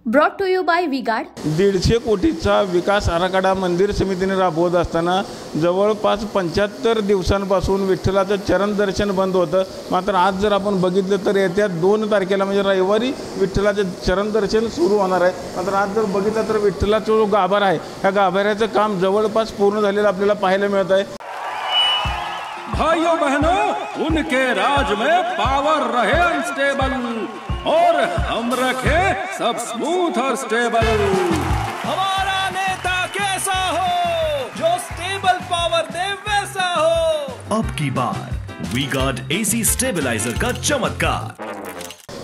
Brought to you by V-Guard. 150 कोटीचा विकास आराखडा मंदिर समितीने राबवत असताना जवळपास 75 दिवसांपासून विठ्ठलाचं चरण दर्शन बंद होतं। मात्र आज जर आपण बघितलं तर येत्या 2 तारखेला म्हणजे रविवारी विठ्ठलाचं चरण दर्शन सुरू होणार आहे। मात्र आज जर बघितलं तर विठ्ठलाचा जो गाभारा आहे त्या गाभाऱ्याचं काम जवळपास पूर्ण झालेलं आपल्याला पाहायला मिळत आहे। भाइयों बहनों, उनके राज में पावर रहे अनस्टेबल और हम रखे सब स्मूथ और स्टेबल। हमारा नेता कैसा हो जो स्टेबल पावर दे वैसा हो। अब की बार V-Guard AC स्टेबलाइजर का चमत्कार।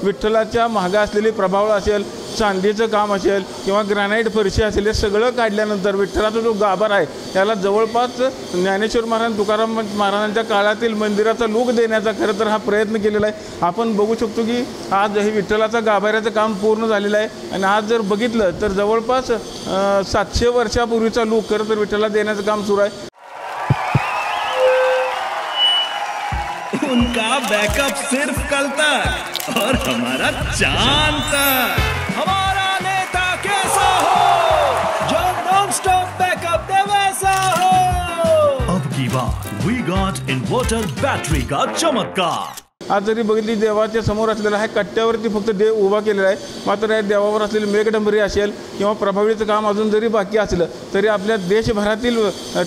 विठ्ठलाच्या महागा असलेली प्रभावळ असेल, चांदीचं काम असेल किंवा ग्रॅनाइट फरशी असेल, हे सगळं काढल्यानंतर विठ्ठलाचा जो गाभारा आहे त्याला जवळपास ज्ञानेश्वर महाराज तुकाराम महाराजांच्या काळातील मंदिराचा लूक देण्याचा खरं तर हा प्रयत्न केलेला आहे। आपण बघू शकतो की आज हे विठ्ठलाचा गाभाऱ्याचं काम पूर्ण झालेलं आहे आणि आज जर बघितलं तर जवळपास 700 वर्षापूर्वीचा लूक खरं तर विठ्ठला देण्याचं काम सुरू आहे। उनका बैकअप सिर्फ कल तक और हमारा चांद तक। हमारा नेता कैसा हो जो नॉन स्टॉप बैकअप दे वैसा हो। अब की बार V-Guard इन्वर्टर बैटरी का चमत्कार। आज जरी बघितली देवाच्या समोर असलेला आहे कट्ट्यावरती फक्त देव उभा केलेला आहे। मात्र या देवावर असलेली मेघडंबरी असेल किंवा प्रभावीचं काम अजून जरी बाकी असलं तरी आपल्या देशभरातील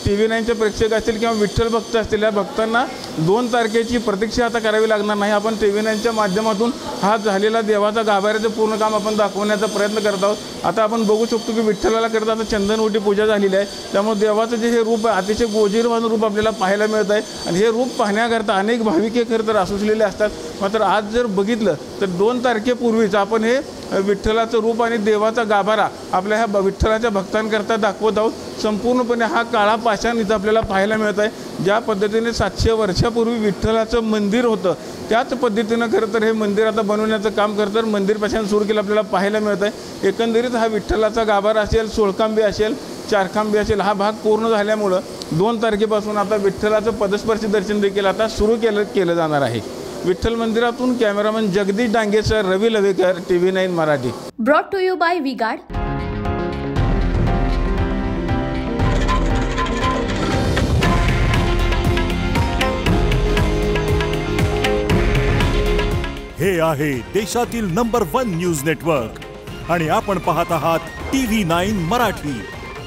TV9चे प्रेक्षक असतील किंवा विठ्ठल भक्त असतील या भक्तांना 2 तारखेची प्रतीक्षा आता करावी लागणार नाही। आपण TV9च्या माध्यमातून हा झालेला देवाचा गाभाऱ्याचं पूर्ण काम आपण दाखवण्याचा प्रयत्न करत आहोत। आता आपण बघू शकतो की विठ्ठलाला करता आता चंदनवटी पूजा झालेली आहे, त्यामुळे देवाचं जे हे रूप आहे अतिशय गोजीरवान रूप आपल्याला पाहायला मिळत आहे आणि हे रूप पाहण्याकरता अनेक भाविक खरं तर असुसलेले असतात। मात्र आज जर बघितलं तर 2 तारखेपूर्वीच आपण हे विठ्ठलाचं रूप आणि देवाचा गाभारा आपल्या ह्या विठ्ठलाच्या भक्तांकरता दाखवत आहोत। संपूर्णपणे हा काळा पाषाण इथं आपल्याला पाहायला मिळत आहे। ज्या पद्धतीने 700 वर्षापूर्वी विठ्ठलाचं मंदिर होतं त्याच पद्धतीनं खरं तर हे मंदिर आता बनवण्याचं काम खरं तर मंदिर पाषाण सुरू केलं आपल्याला पाहायला मिळत आहे। एकंदरीत हा विठ्ठलाचा गाभारा असेल, सोळखांबी असेल, चारखांबी असेल, हा भाग पूर्ण झाल्यामुळं 2 तारखेपासून आता विठ्ठलाचं पदस्पर्शी दर्शन देखील आता सुरू केलं जाणार आहे। विठ्ठल मंदिरातून cameraman Jagdish Dange sir, Ravi Lavekar, TV9 Marathi. Brought to you by V-Guard. हे आहे देशातील नंबर 1 न्यूज नेटवर्क आणि आपण पाहत आहात TV9 मराठी।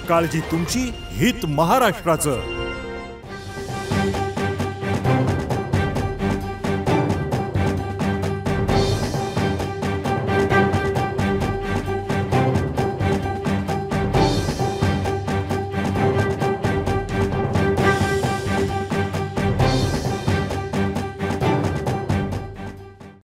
काळजी तुमची, हित महाराष्ट्राचं।